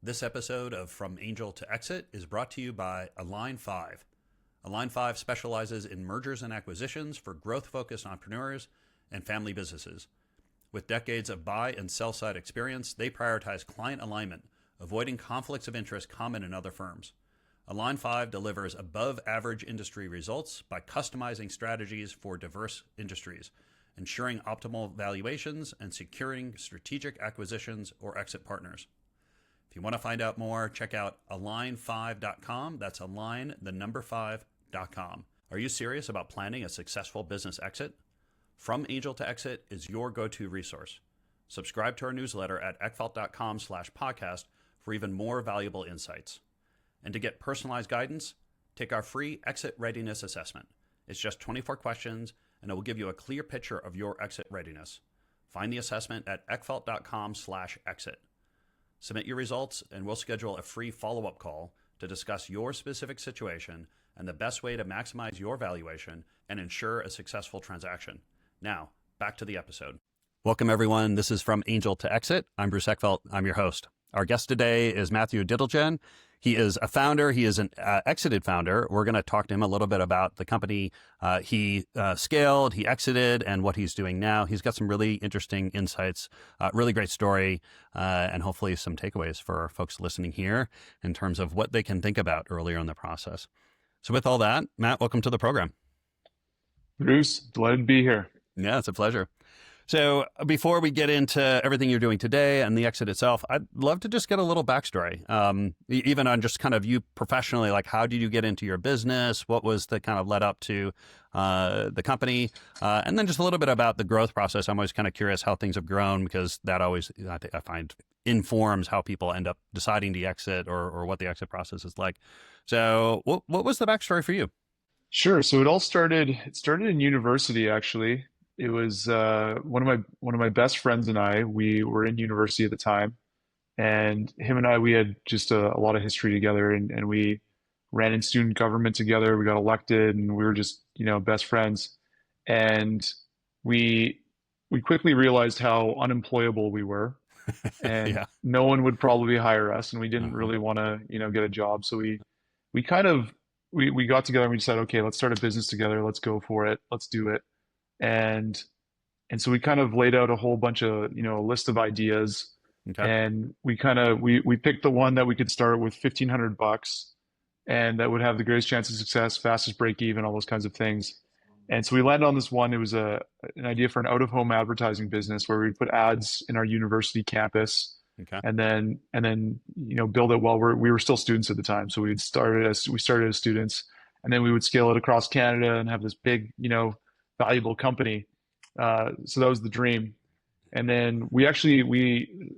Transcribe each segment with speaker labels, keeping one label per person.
Speaker 1: This episode of From Angel to Exit is brought to you by Align 5. Align 5 specializes in mergers and acquisitions for growth-focused entrepreneurs and family businesses. With decades of buy and sell side experience, they prioritize client alignment, avoiding conflicts of interest common in other firms. Align 5 delivers above average industry results by customizing strategies for diverse industries, ensuring optimal valuations and securing strategic acquisitions or exit partners. If you want to find out more, check out align5.com. That's align, the number 5.com. Are you serious about planning a successful business exit? From Angel to Exit is your go-to resource. Subscribe to our newsletter at eckfeldt.com/podcast for even more valuable insights. And to get personalized guidance, take our free exit readiness assessment. It's just 24 questions, and it will give you a clear picture of your exit readiness. Find the assessment at eckfeldt.com/exit. Submit your results, and we'll schedule a free follow-up call to discuss your specific situation and the best way to maximize your valuation and ensure a successful transaction. Now, back to the episode. Welcome, everyone. This is From Angel to Exit. I'm Bruce Eckfeldt. I'm your host. Our guest today is Matthew Diteljan. He is a founder. He is an exited founder. We're going to talk to him a little bit about the company he scaled, he exited, and what he's doing now. He's got some really interesting insights, really great story, and hopefully some takeaways for folks listening here in terms of what they can think about earlier in the process. So with all that, Matt, welcome to the program.
Speaker 2: Bruce, delighted to be here.
Speaker 1: Yeah, it's a pleasure. So before we get into everything you're doing today and the exit itself, I'd love to just get a little backstory, even on just kind of you professionally, like how did you get into your business? What was the kind of led up to the company? And then just a little bit about the growth process. I'm always kind of curious how things have grown because that always, I find, informs how people end up deciding to exit or what the exit process is like. So what was the backstory for you?
Speaker 2: Sure. So it started in university, actually. It was one of my best friends and I. We were in university at the time, and him and I, we had just a lot of history together, and we ran in student government together. We got elected, and we were just best friends. And we quickly realized how unemployable we were, and
Speaker 1: Yeah.
Speaker 2: no one would probably hire us, and we didn't really want to get a job. So we kind of we got together and we decided, okay, let's start a business together. Let's go for it. Let's do it. And so we kind of laid out a whole bunch of, a list of ideas,
Speaker 1: Okay.
Speaker 2: and we picked the one that we could start with $1,500 and that would have the greatest chance of success, fastest break even, all those kinds of things. And so we landed on this one. It was an idea for an out-of-home advertising business where we'd put ads in our university campus,
Speaker 1: Okay.
Speaker 2: and then build it while we were still students at the time. So we started as students, and then we would scale it across Canada and have this big, valuable company. So that was the dream. And then we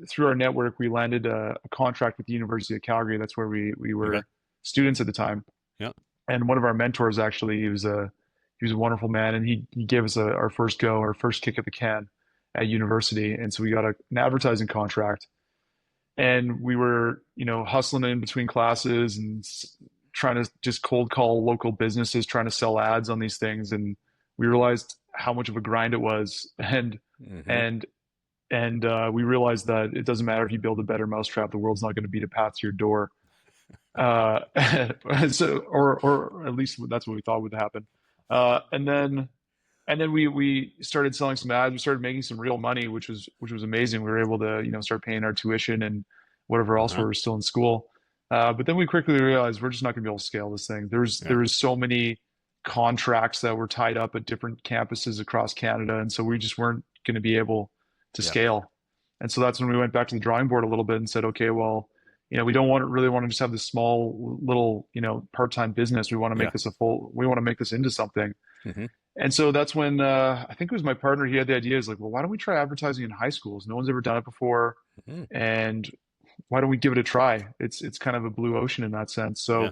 Speaker 2: through our network, we landed a contract with the University of Calgary. That's where we were students at the time.
Speaker 1: Yeah.
Speaker 2: And one of our mentors, actually, he was a wonderful man, and he gave us our first kick at the can at university. And so we got an advertising contract, and we were, hustling in between classes and trying to just cold call local businesses, trying to sell ads on these things. And we realized how much of a grind it was, and we realized that it doesn't matter if you build a better mousetrap, the world's not going to beat a path to your door. So, or at least that's what we thought would happen. And then we started selling some ads. We started making some real money, which was amazing. We were able to start paying our tuition and whatever else we were still in school. But then we quickly realized we're just not going to be able to scale this thing. There was so many contracts that were tied up at different campuses across Canada, and so we just weren't going to be able to scale. And so that's when we went back to the drawing board a little bit and said, okay, well, we don't really want to just have this small little part-time business. We want to make this we want to make this into something. And so that's when I think it was my partner. He had the idea, is like, well, why don't we try advertising in high schools? No one's ever done it before, and why don't we give it a try? It's kind of a blue ocean in that sense. So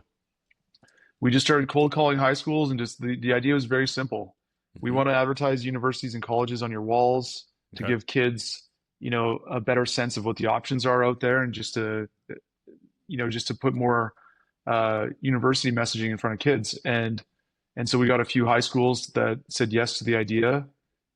Speaker 2: we just started cold calling high schools, and just the idea was very simple. We want to advertise universities and colleges on your walls to give kids, a better sense of what the options are out there, and just to put more university messaging in front of kids. And so we got a few high schools that said yes to the idea,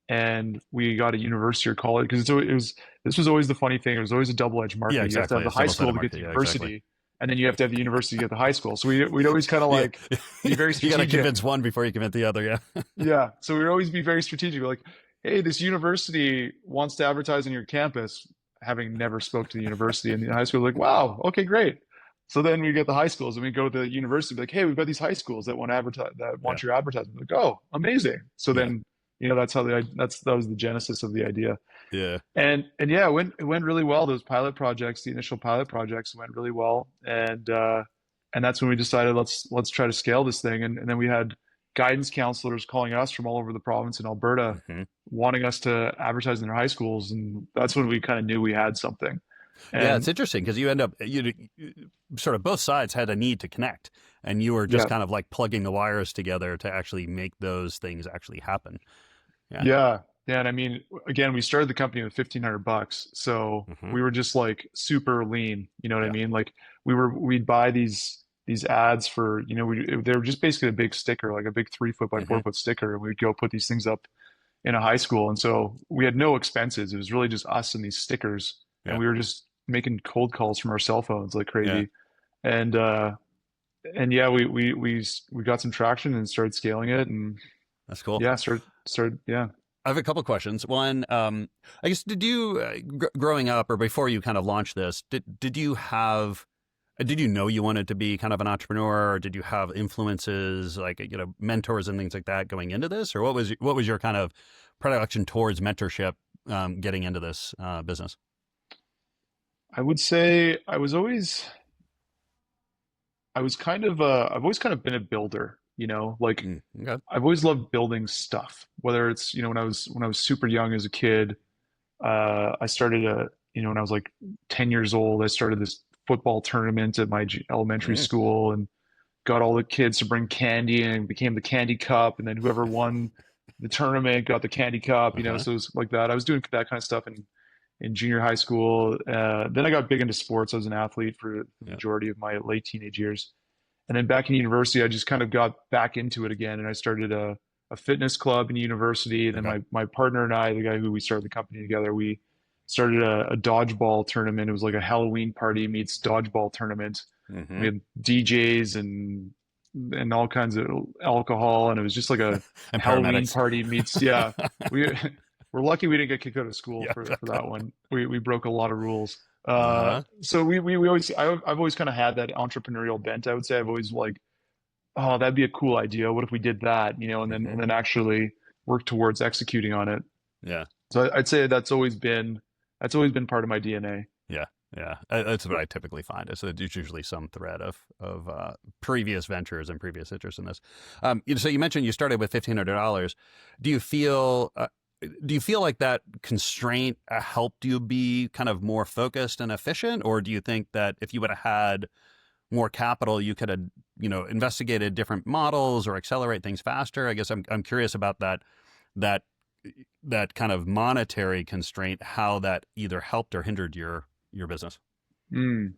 Speaker 2: and we got a university or college because this was always the funny thing. It was always a double-edged
Speaker 1: Yeah,
Speaker 2: market. You have to have
Speaker 1: exactly.
Speaker 2: the
Speaker 1: It's
Speaker 2: high
Speaker 1: double-sided
Speaker 2: school to get to
Speaker 1: market. Yeah, exactly.
Speaker 2: university, and then you have to have the university to get the high school. So we'd always kind of
Speaker 1: Yeah.
Speaker 2: like be very
Speaker 1: You got to
Speaker 2: strategic.
Speaker 1: convince one before you convince the other. Yeah.
Speaker 2: Yeah. So we'd always be very strategic. We're like, hey, this university wants to advertise on your campus, having never spoke to the university and the high school, like, wow, okay, great. So then we get the high schools and we go to the university, be like, hey, we've got these high schools that want to advertise that
Speaker 1: Yeah.
Speaker 2: want your advertisement. Like, oh, amazing. So
Speaker 1: Yeah.
Speaker 2: then, that's how that was the genesis of the idea.
Speaker 1: Yeah.
Speaker 2: And yeah, it went really well. Those pilot projects, the initial pilot projects went really well. And that's when we decided let's try to scale this thing. And then we had guidance counselors calling us from all over the province in Alberta,
Speaker 1: hmm
Speaker 2: wanting us to advertise in their high schools. And that's when we kind of knew we had something.
Speaker 1: Yeah, it's
Speaker 2: And
Speaker 1: interesting because you end up you sort of both sides had a need to connect, and you were just
Speaker 2: yeah,
Speaker 1: kind of like plugging the wires together to actually make those things actually happen. Yeah.
Speaker 2: yeah. Yeah. And I mean, again, we started the company with $1,500. So
Speaker 1: hmm
Speaker 2: we were just like super lean. You know what I
Speaker 1: Yeah.
Speaker 2: mean? Like we'd buy these ads for, they were just basically a big sticker, like a big 3 foot by
Speaker 1: hmm
Speaker 2: 4 foot sticker. And we'd go put these things up in a high school. And so we had no expenses. It was really just us and these stickers. And
Speaker 1: Yeah.
Speaker 2: we were just making cold calls from our cell phones like
Speaker 1: Yeah.
Speaker 2: crazy. And and yeah, we got some traction and started scaling it, and
Speaker 1: That's cool.
Speaker 2: yeah, started yeah.
Speaker 1: I have a couple questions. One, I guess, did you growing up or before you kind of launched this, did you have did you know you wanted to be kind of an entrepreneur, or did you have influences like mentors and things like that going into this, or what was your kind of predilection towards mentorship getting into this business?
Speaker 2: I would say I've always kind of been a builder, like
Speaker 1: Okay.
Speaker 2: I've always loved building stuff. Whether it's, when I was super young as a kid, I started when I was like 10 years old, I started this football tournament at my elementary
Speaker 1: Mm,
Speaker 2: school and got all the kids to bring candy and it became the candy cup. And then whoever won the tournament got the candy cup,
Speaker 1: uh-huh.
Speaker 2: so it was like that. I was doing that kind of stuff in junior high school. Then I got big into sports. I was an athlete for the
Speaker 1: Yeah.
Speaker 2: majority of my late teenage years. And then back in university, I just kind of got back into it again. And I started a fitness club in university. And then
Speaker 1: Okay.
Speaker 2: my partner and I, the guy who we started the company together, we started a dodgeball tournament. It was like a Halloween party meets dodgeball tournament. We
Speaker 1: hmm
Speaker 2: had DJs and all kinds of alcohol. And it was just like a
Speaker 1: And
Speaker 2: Halloween
Speaker 1: paramedics.
Speaker 2: party meets, yeah. We, we're lucky we didn't get kicked out of school
Speaker 1: Yeah.
Speaker 2: for that one. We broke a lot of rules.
Speaker 1: Uh-huh.
Speaker 2: So we always I've always kind of had that entrepreneurial bent. I would say I've always like, oh, that'd be a cool idea. What if we did that? And then
Speaker 1: hmm
Speaker 2: actually work towards executing on it.
Speaker 1: Yeah.
Speaker 2: So I'd say that's always been part of my DNA.
Speaker 1: Yeah, yeah, that's what I typically find. Is that there's usually some thread of previous ventures and previous interest in this. So you mentioned you started with $1,500. Do you feel like that constraint helped you be kind of more focused and efficient, or do you think that if you would have had more capital, you could have investigated different models or accelerate things faster? I guess I'm curious about that that kind of monetary constraint, how that either helped or hindered your business.
Speaker 2: Mm.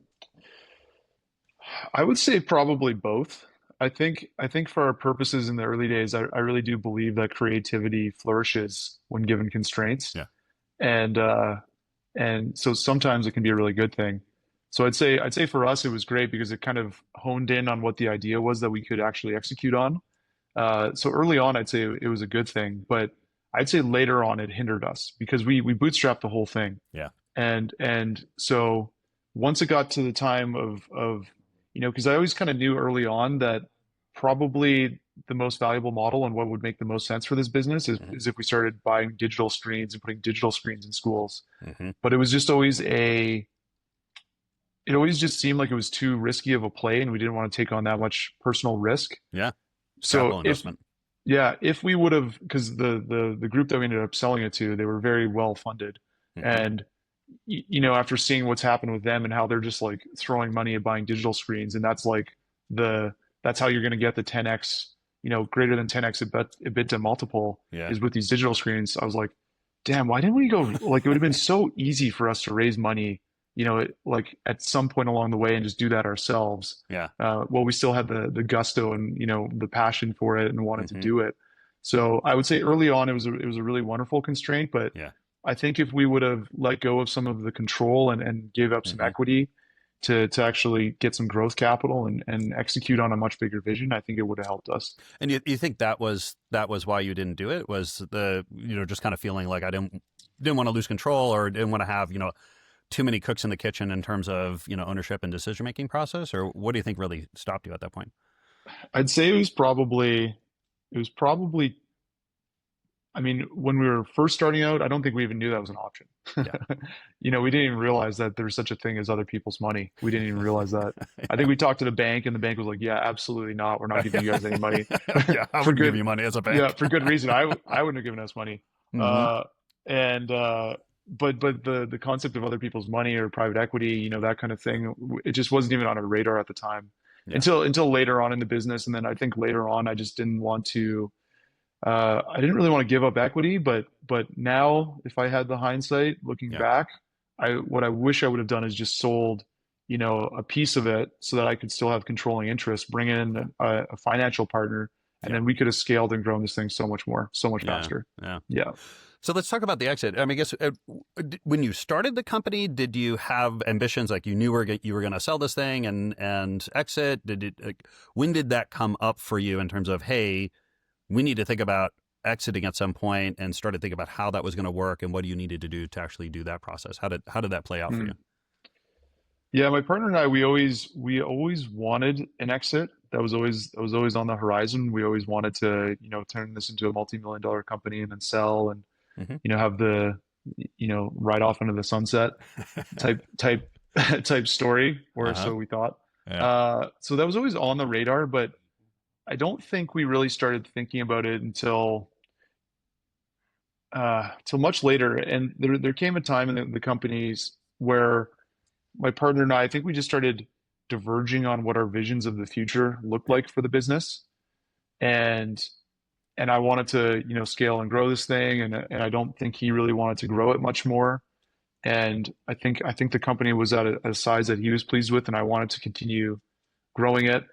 Speaker 2: I would say probably both. I think for our purposes in the early days, I really do believe that creativity flourishes when given constraints.
Speaker 1: Yeah.
Speaker 2: And so sometimes it can be a really good thing. So I'd say for us it was great because it kind of honed in on what the idea was that we could actually execute on. So early on, I'd say it was a good thing, but I'd say later on it hindered us because we bootstrapped the whole thing.
Speaker 1: Yeah.
Speaker 2: And so once it got to the time of because I always kind of knew early on that probably the most valuable model and what would make the most sense for this business
Speaker 1: hmm
Speaker 2: is if we started buying digital screens and putting digital screens in schools.
Speaker 1: hmm
Speaker 2: But it was just always it always just seemed like it was too risky of a play and we didn't want to take on that much personal risk.
Speaker 1: Yeah.
Speaker 2: So
Speaker 1: Capital
Speaker 2: if
Speaker 1: investment.
Speaker 2: yeah, if we would have, because the group that we ended up selling it to, they were very well funded,
Speaker 1: hmm
Speaker 2: and after seeing what's happened with them and how they're just like throwing money at buying digital screens, and the that's how you're going to get the 10x, greater than 10x EBITDA multiple
Speaker 1: Yeah.
Speaker 2: is with these digital screens. I was like, damn, why didn't we go? Like, it would have been so easy for us to raise money, like at some point along the way and just do that ourselves.
Speaker 1: Yeah.
Speaker 2: Well, we still had the gusto and the passion for it and wanted to
Speaker 1: hmm
Speaker 2: do it. So I would say early on it was a really wonderful constraint, but
Speaker 1: Yeah.
Speaker 2: I think if we would have let go of some of the control and gave up some
Speaker 1: Hmm.
Speaker 2: equity to actually get some growth capital and execute on a much bigger vision, I think it would have helped us.
Speaker 1: And you think that was why you didn't do it? Was the, just kind of feeling like I didn't want to lose control, or didn't want to have, too many cooks in the kitchen in terms of, ownership and decision making process? Or what do you think really stopped you at that point?
Speaker 2: I'd say it was probably I mean, when we were first starting out, I don't think we even knew that was an option.
Speaker 1: Yeah.
Speaker 2: We didn't even realize that there's such a thing as other people's money. We didn't even realize that. I think we talked to the bank and the bank was like, yeah, absolutely not. We're not giving you guys any money
Speaker 1: Yeah, I
Speaker 2: for
Speaker 1: wouldn't give
Speaker 2: good,
Speaker 1: you money as a
Speaker 2: yeah,
Speaker 1: bank.
Speaker 2: for good reason. I wouldn't have given us money.
Speaker 1: Hmm.
Speaker 2: Uh, and, but the concept of other people's money or private equity, that kind of thing, it just wasn't even on our radar at the time
Speaker 1: Yeah.
Speaker 2: until later on in the business. And then I think later on, I just didn't want to, I didn't really want to give up equity, but now if I had the hindsight looking
Speaker 1: Yeah.
Speaker 2: back, what I wish I would have done is just sold, a piece of it so that I could still have controlling interest, bring
Speaker 1: Yeah.
Speaker 2: in a financial partner, and
Speaker 1: Yeah.
Speaker 2: then we could have scaled and grown this thing so much more, so much
Speaker 1: Yeah.
Speaker 2: faster.
Speaker 1: Yeah.
Speaker 2: Yeah.
Speaker 1: So let's talk about the exit. I mean, I guess when you started the company, did you have ambitions like you knew you were going to sell this thing and exit? When did that come up for you in terms of, hey, we need to think about exiting at some point, and started thinking about how that was going to work and what you needed to do to actually do that process? How did that play out for you?
Speaker 2: Mm. Yeah, my partner and I, we always wanted an exit. That was always on the horizon. We always wanted to, turn this into a multi-million dollar company and then sell and,
Speaker 1: Hmm.
Speaker 2: have the, ride off into the sunset type type story, or
Speaker 1: Uh-huh.
Speaker 2: so we thought.
Speaker 1: Yeah.
Speaker 2: So that was always on the radar, but I don't think we really started thinking about it until much later. And there came a time in the companies where my partner and I think we just started diverging on what our visions of the future looked
Speaker 1: Yeah.
Speaker 2: like for the business. And I wanted to, scale and grow this thing, and I don't think he really wanted to grow it much more. And I think the company was at a size that he was pleased with, and I wanted to continue growing it.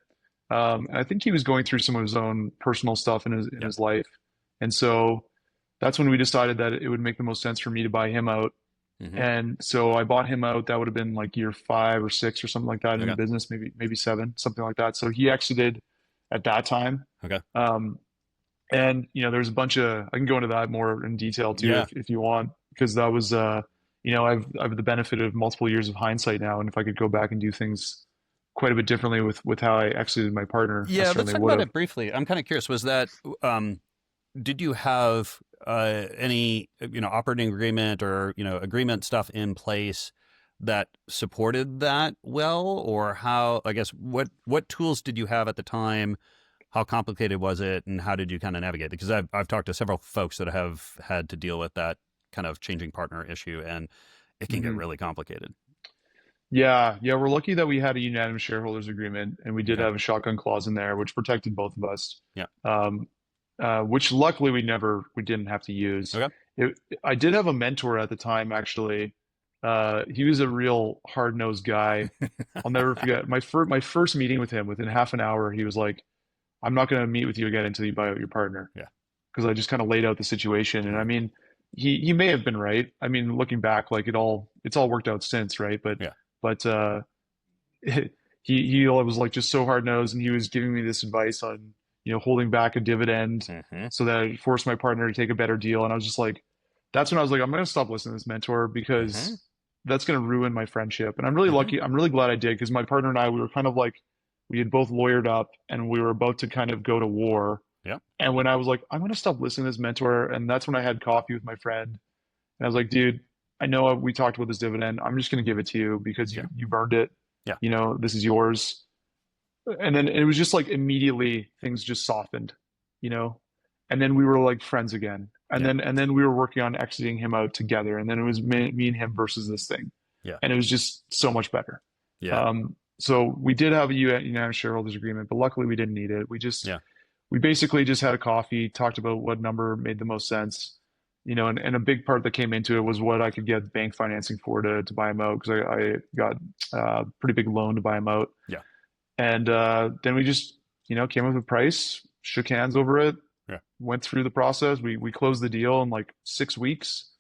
Speaker 2: And I think he was going through some of his own personal stuff in
Speaker 1: Yeah.
Speaker 2: his life, and so that's when we decided that it would make the most sense for me to buy him out.
Speaker 1: Hmm.
Speaker 2: And so I bought him out. That would have been like year 5 or 6 or something like that in the
Speaker 1: Okay.
Speaker 2: business, maybe 7, something like that. So he exited at that time.
Speaker 1: Okay.
Speaker 2: Um, and there's a bunch of I can go into that more in detail too
Speaker 1: Yeah.
Speaker 2: if you want, because that was I've the benefit of multiple years of hindsight now, and if I could go back and do things quite a bit differently with how I exited my partner, I
Speaker 1: Yeah. Let's
Speaker 2: certainly
Speaker 1: talk
Speaker 2: would
Speaker 1: about
Speaker 2: have.
Speaker 1: it briefly. I'm kind of curious. Was that, did you have any, operating agreement or, agreement stuff in place that supported that well? Or how, I guess, what tools did you have at the time? How complicated was it, and how did you kind of navigate? Because I've talked to several folks that have had to deal with that kind of changing partner issue, and it can get
Speaker 2: Mhm.
Speaker 1: really complicated.
Speaker 2: Yeah, we're lucky that we had a unanimous shareholders agreement, and we did
Speaker 1: Okay.
Speaker 2: have a shotgun clause in there, which protected both of us.
Speaker 1: Yeah.
Speaker 2: Um, which luckily we didn't have to use.
Speaker 1: Okay.
Speaker 2: I did have a mentor at the time, actually. He was a real hard-nosed guy. I'll never forget my first meeting with him. Within half an hour, he was like, "I'm not going to meet with you again until you buy out your partner,"
Speaker 1: Yeah.
Speaker 2: because I just kind of laid out the situation. And I
Speaker 1: Hmm.
Speaker 2: mean, he may have been right. I mean, looking back, like it's all worked out since, right?
Speaker 1: Yeah.
Speaker 2: But he was like just so hard nosed, and he was giving me this advice on holding back a dividend
Speaker 1: Hmm.
Speaker 2: so that I forced my partner to take a better deal. And I was just like, that's when I was like, I'm going to stop listening to this mentor,
Speaker 1: Hmm.
Speaker 2: because that's going to ruin my friendship. And I'm really
Speaker 1: Hmm.
Speaker 2: lucky. I'm really glad I did, because my partner and I, we were kind of like, we had both lawyered up and we were about to kind of go to war.
Speaker 1: Yeah.
Speaker 2: And when I was like, I'm going to stop listening to this mentor, and that's when I had coffee with my friend, and I was like, dude, I know we talked about this dividend. I'm just going to give it to you because
Speaker 1: Yeah.
Speaker 2: you've earned it.
Speaker 1: Yeah.
Speaker 2: This is yours. And then it was just like immediately things just softened, you know, and then we were like friends again. And
Speaker 1: Yeah.
Speaker 2: then we were working on exiting him out together. And then it was me and him versus this thing.
Speaker 1: Yeah.
Speaker 2: And it was just so much better.
Speaker 1: Yeah.
Speaker 2: So we did have a unanimous shareholders agreement, but luckily we didn't need it.
Speaker 1: Yeah.
Speaker 2: We basically just had a coffee, talked about what number made the most sense, and a big part that came into it was what I could get bank financing for to buy him out, because I got a pretty big loan to buy him out.
Speaker 1: Yeah.
Speaker 2: And then we just, came up with a price, shook hands over it,
Speaker 1: Yeah.
Speaker 2: went through the process. We closed the deal in like 6 weeks,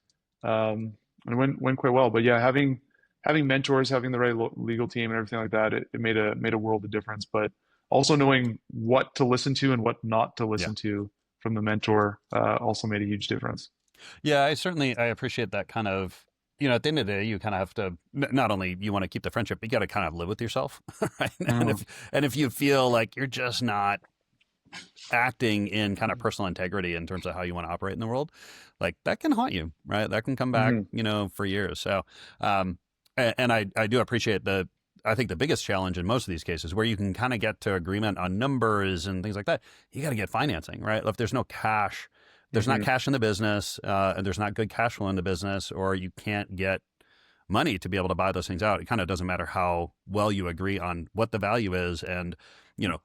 Speaker 2: and it went quite well. But yeah, having mentors, having the right legal team, and everything like that, it made a world of difference. But also knowing what to listen to and what not to
Speaker 1: Yeah.
Speaker 2: listen to from the mentor also made a huge difference.
Speaker 1: Yeah, I appreciate that kind of, at the end of the day, you kind of have to, not only you want to keep the friendship, but you got to kind of live with yourself, right?
Speaker 2: Mm,
Speaker 1: And if you feel like you're just not acting in kind of personal integrity in terms of how you want to operate in the world, like that can haunt you, right? That can come back,
Speaker 2: mhm,
Speaker 1: for years. So, and I do appreciate I think the biggest challenge in most of these cases where you can kind of get to agreement on numbers and things like that, you got to get financing, right? If there's no cash, there's not
Speaker 2: mhm,
Speaker 1: cash in the business, and there's not good cash flow in the business, or you can't get money to be able to buy those things out. It kind of doesn't matter how well you agree on what the value is and,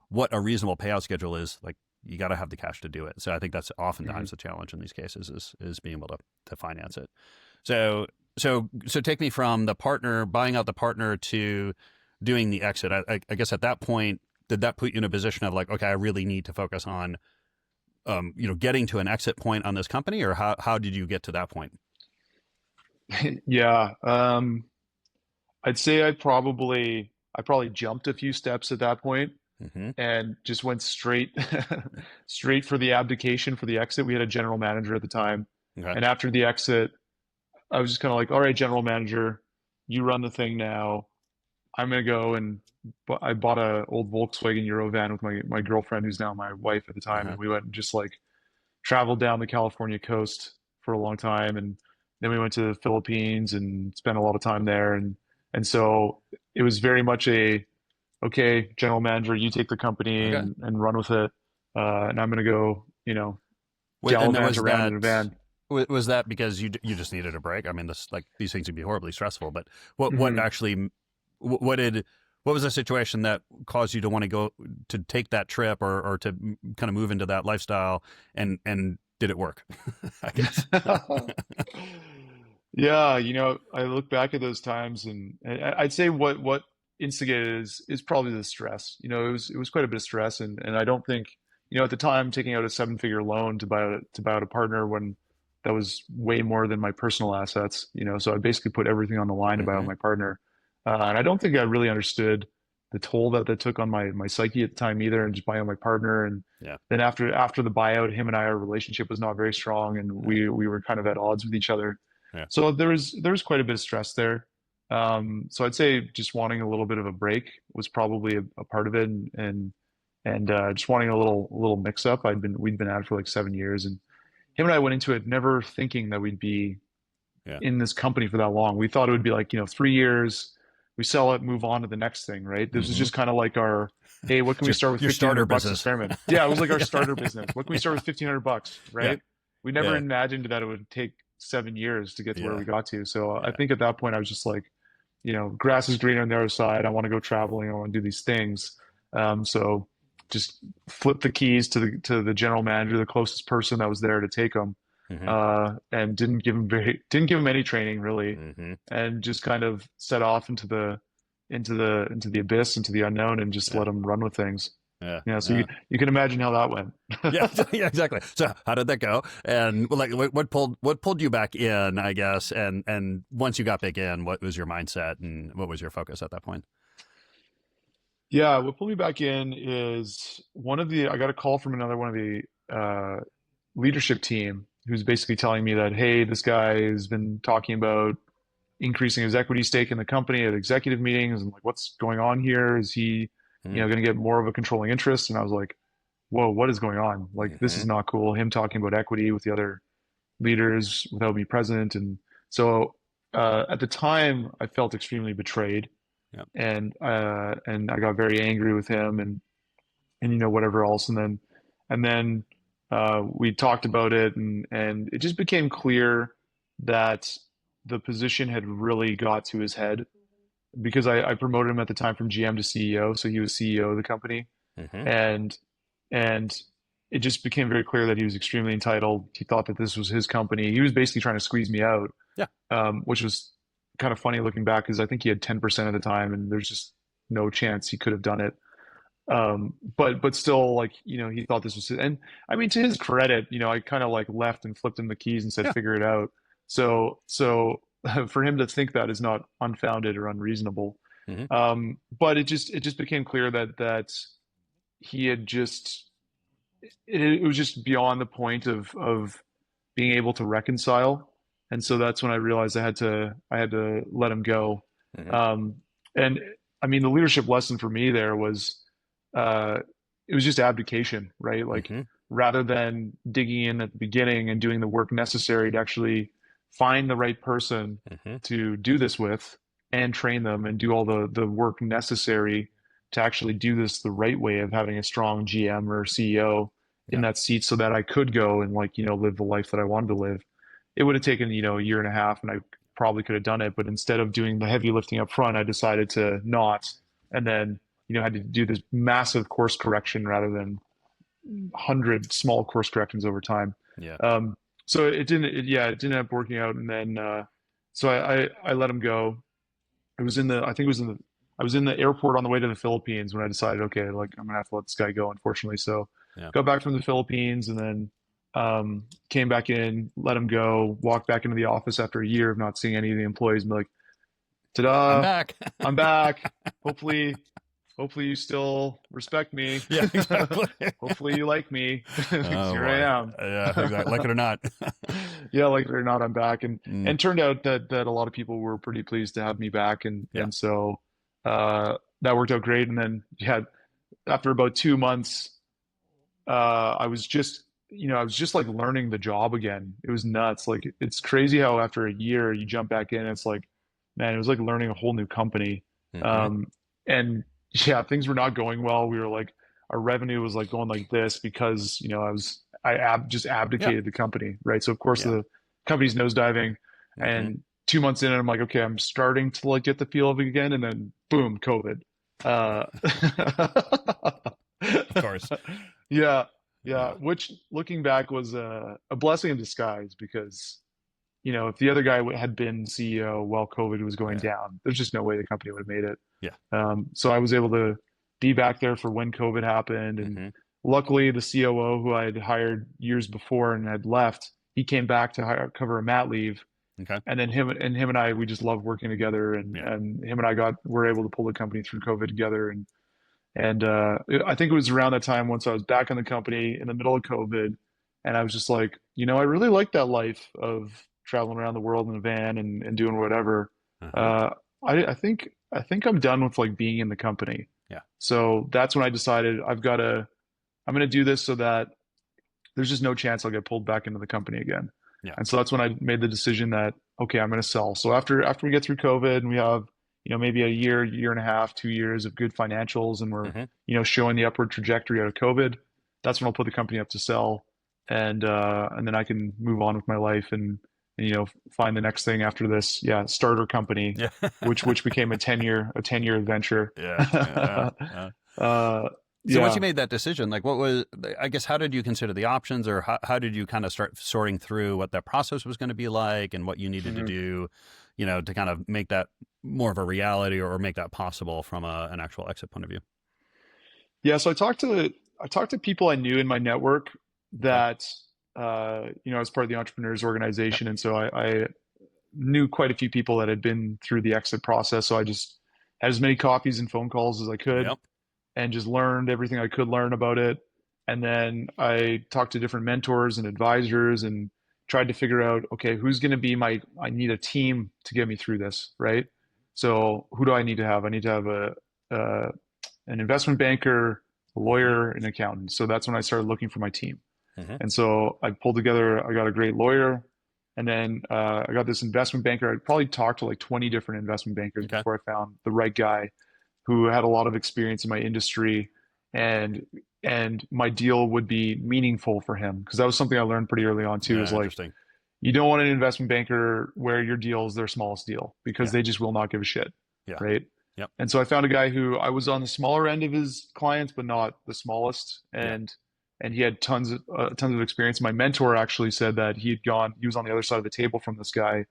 Speaker 1: what a reasonable payout schedule is. Like you got to have the cash to do it. So I think that's
Speaker 2: mhm.
Speaker 1: oftentimes the challenge in these cases is being able to finance it. So take me from the partner, buying out the partner to doing the exit. I guess at that point, did that put you in a position of like, okay, I really need to focus on, getting to an exit point on this company, or how did you get to that point?
Speaker 2: Yeah, I'd say I probably jumped a few steps at that point
Speaker 1: Mm-hmm.
Speaker 2: and just went straight straight for the abdication for the exit. We had a general manager at the time,
Speaker 1: Okay.
Speaker 2: and after the exit, I was just kind of like, all right, general manager, you run the thing now. I'm gonna go and I bought a old Volkswagen Eurovan with my girlfriend, who's now my wife at the time,
Speaker 1: Uh-huh.
Speaker 2: and we went and just like traveled down the California coast for a long time, and then we went to the Philippines and spent a lot of time there, and so it was very much a okay, general manager, you take the company
Speaker 1: Okay.
Speaker 2: and run with it, and I'm gonna go,
Speaker 1: And then
Speaker 2: gallivant
Speaker 1: was
Speaker 2: around
Speaker 1: that
Speaker 2: in a van.
Speaker 1: was that because you just needed a break? I mean, these things can be horribly stressful, but what
Speaker 2: Hmm.
Speaker 1: actually what did what was the situation that caused you to want to go to take that trip or to kind of move into that lifestyle and did it work? I guess.
Speaker 2: Yeah, I look back at those times and I'd say what instigated is probably the stress. It was quite a bit of stress and I don't think, at the time taking out a seven-figure loan to buy out a partner when that was way more than my personal assets, so I basically put everything on the line to buy out
Speaker 1: Hmm.
Speaker 2: my partner. And I don't think I really understood the toll that took on my psyche at the time either, and just buying out my partner. And
Speaker 1: Yeah.
Speaker 2: then after the buyout, him and I, our relationship was not very strong, and
Speaker 1: Yeah.
Speaker 2: we were kind of at odds with each other.
Speaker 1: Yeah.
Speaker 2: So there was quite a bit of stress there. So I'd say just wanting a little bit of a break was probably a part of it, and just wanting a little mix up. We'd been at it for like 7 years, and him and I went into it never thinking that we'd be
Speaker 1: Yeah.
Speaker 2: in this company for that long. We thought it would be like, 3 years, we sell it, move on to the next thing, right? This was
Speaker 1: Hmm.
Speaker 2: just kind of like our, hey, what can
Speaker 1: It's
Speaker 2: we start with
Speaker 1: your
Speaker 2: fifteen
Speaker 1: starter
Speaker 2: hundred bucks to
Speaker 1: business.
Speaker 2: experiment? Yeah, it was like our
Speaker 1: Yeah.
Speaker 2: starter business. What can we start with $1,500,
Speaker 1: Yeah.
Speaker 2: right? We never
Speaker 1: Yeah.
Speaker 2: imagined that it would take 7 years to get to where
Speaker 1: Yeah.
Speaker 2: we got to. So I
Speaker 1: Yeah.
Speaker 2: think at that point I was just like, grass is greener on the other side. I want to go traveling. I want to do these things. So just flip the keys to the general manager, the closest person that was there to take them,
Speaker 1: Hmm.
Speaker 2: and didn't give him any training really,
Speaker 1: Hmm.
Speaker 2: and just kind of set off into the abyss, into the unknown, and just
Speaker 1: Yeah.
Speaker 2: let him run with things.
Speaker 1: Yeah.
Speaker 2: Yeah, so you
Speaker 1: Yeah.
Speaker 2: you can imagine how that went.
Speaker 1: Yeah, yeah, exactly. So how did that go? And well, like, what pulled you back in? I guess, and once you got back in, what was your mindset and what was your focus at that point?
Speaker 2: Yeah, what pulled me back in is I got a call from another one of the leadership team who's basically telling me that, hey, this guy has been talking about increasing his equity stake in the company at executive meetings, and like, what's going on here? Is he,
Speaker 1: Mm-hmm.
Speaker 2: going to get more of a controlling interest? And I was like, whoa, what is going on? Like, this
Speaker 1: Mm-hmm.
Speaker 2: is not cool. Him talking about equity with the other leaders without me present. And so at the time, I felt extremely betrayed,
Speaker 1: Yep.
Speaker 2: and I got very angry with him, and whatever else. And then we talked about it, and it just became clear that the position had really got to his head because I promoted him at the time from GM to CEO, so he was CEO of the company,
Speaker 1: Mm-hmm.
Speaker 2: and and it just became very clear that he was extremely entitled. He thought that this was his company. He was basically trying to squeeze me out,
Speaker 1: Yeah.
Speaker 2: which was kind of funny looking back because I think he had 10% of the time, and there's just no chance he could have done it. But still, like, he thought this was, and I mean, to his credit, I kind of like left and flipped him the keys and said,
Speaker 1: Yeah.
Speaker 2: figure it out. So for him to think that is not unfounded or unreasonable.
Speaker 1: Hmm.
Speaker 2: But it just became clear that he had just, it was just beyond the point of being able to reconcile. And so that's when I realized I had to let him go.
Speaker 1: Hmm.
Speaker 2: Um, and I mean, the leadership lesson for me there was, uh, it was just abdication, right? Like,
Speaker 1: Hmm.
Speaker 2: rather than digging in at the beginning and doing the work necessary to actually find the right person
Speaker 1: Hmm.
Speaker 2: to do this with and train them and do all the work necessary to actually do this the right way of having a strong GM or CEO in
Speaker 1: Yeah.
Speaker 2: that seat so that I could go and, like, live the life that I wanted to live. It would have taken, a year and a half, and I probably could have done it, but instead of doing the heavy lifting up front, I decided to not, and then, had to do this massive course correction rather than 100 small course corrections over time.
Speaker 1: Yeah.
Speaker 2: So it didn't end up working out. And then, so I let him go. I think it was in the, I was in the airport on the way to the Philippines when I decided, okay, like, I'm gonna have to let this guy go, unfortunately. So
Speaker 1: Yeah.
Speaker 2: got back from the Philippines and then, came back in, let him go, walked back into the office after a year of not seeing any of the employees and be like,
Speaker 1: I'm
Speaker 2: ta-da,
Speaker 1: back.
Speaker 2: I'm back. Hopefully, hopefully you still respect me.
Speaker 1: Yeah, exactly.
Speaker 2: Hopefully you like me because
Speaker 1: Oh
Speaker 2: here I
Speaker 1: boy.
Speaker 2: am.
Speaker 1: Yeah, exactly. Like it or not.
Speaker 2: Yeah, like it or not, I'm back. And
Speaker 1: Mm,
Speaker 2: and turned out that a lot of people were pretty pleased to have me back, and
Speaker 1: yeah.
Speaker 2: so that worked out great. And then, yeah, after about 2 months, I was just like learning the job again. It was nuts. Like, it's crazy how after a year you jump back in. It's like, man, it was like learning a whole new company.
Speaker 1: Hmm.
Speaker 2: Um, and yeah, things were not going well. We were like, our revenue was like going like this because, just
Speaker 1: Yeah.
Speaker 2: abdicated the company, right? So of course
Speaker 1: Yeah.
Speaker 2: the company's nosediving,
Speaker 1: Hmm.
Speaker 2: and 2 months in, and I'm like, okay, I'm starting to like get the feel of it again, and then boom, COVID. Uh,
Speaker 1: Of course.
Speaker 2: yeah, yeah.
Speaker 1: Yeah.
Speaker 2: Which, looking back, was a blessing in disguise because, if the other guy had been CEO while COVID was going
Speaker 1: Yeah.
Speaker 2: down, there's just no way the company would have made it.
Speaker 1: Yeah.
Speaker 2: So I was able to be back there for when COVID happened, and
Speaker 1: Hmm.
Speaker 2: luckily the COO who I had hired years before and had left, he came back to cover a mat leave,
Speaker 1: Okay.
Speaker 2: and then him and I, we just loved working together, and
Speaker 1: Yeah.
Speaker 2: him and I were able to pull the company through COVID together, and I think it was around that time once I was back in the company in the middle of COVID, and I was just like, I really like that life of traveling around the world in a van and doing whatever.
Speaker 1: Uh-huh.
Speaker 2: Uh, I think I'm done with like being in the company.
Speaker 1: Yeah.
Speaker 2: So that's when I decided I'm gonna do this so that there's just no chance I'll get pulled back into the company again.
Speaker 1: Yeah.
Speaker 2: And so that's when I made the decision that, okay, I'm going to sell. So after we get through COVID and we have, maybe a year and a half, 2 years of good financials, and we're,
Speaker 1: Hmm.
Speaker 2: showing the upward trajectory out of COVID, that's when I'll put the company up to sell, and then I can move on with my life and find the next thing after this. Yeah, starter company,
Speaker 1: Yeah.
Speaker 2: which became a 10-year adventure.
Speaker 1: Yeah. Yeah. Yeah.
Speaker 2: uh,
Speaker 1: So once
Speaker 2: yeah.
Speaker 1: you made that decision, like what was, I guess, how did you consider the options, or how did you kind of start sorting through what that process was going to be like and what you needed to
Speaker 2: Mhm.
Speaker 1: do, to kind of make that more of a reality or make that possible from an actual exit point of view?
Speaker 2: Yeah, so I talked to people I knew in my network
Speaker 1: Okay.
Speaker 2: that, as part of the entrepreneurs
Speaker 1: Yep.
Speaker 2: organization, and so I knew quite a few people that had been through the exit process. So I just had as many coffees and phone calls as I could,
Speaker 1: Yep.
Speaker 2: and just learned everything I could learn about it. And then I talked to different mentors and advisors and tried to figure out, okay, who's going to be I need a team to get me through this, right? So who do I need to have? I need to have uh, an investment banker, a
Speaker 1: Hmm.
Speaker 2: lawyer, an accountant. So that's when I started looking for my team.
Speaker 1: Hmm.
Speaker 2: And so I got a great lawyer, and then I got this investment banker. I probably talked to like 20 different investment bankers
Speaker 1: Okay.
Speaker 2: before I found the right guy who had a lot of experience in my industry, and my deal would be meaningful for him, because that was something I learned pretty early on too, is
Speaker 1: Yeah.
Speaker 2: like,
Speaker 1: Interesting.
Speaker 2: you don't want an investment banker where your deal is their smallest deal, because
Speaker 1: Yeah.
Speaker 2: they just will not give a shit,
Speaker 1: Yeah.
Speaker 2: right?
Speaker 1: Yep.
Speaker 2: And so I found a guy who I was on the smaller end of his clients, but not the smallest,
Speaker 1: Yeah.
Speaker 2: and he had tons of experience. My mentor actually said that he was on the other side of the table from this guy,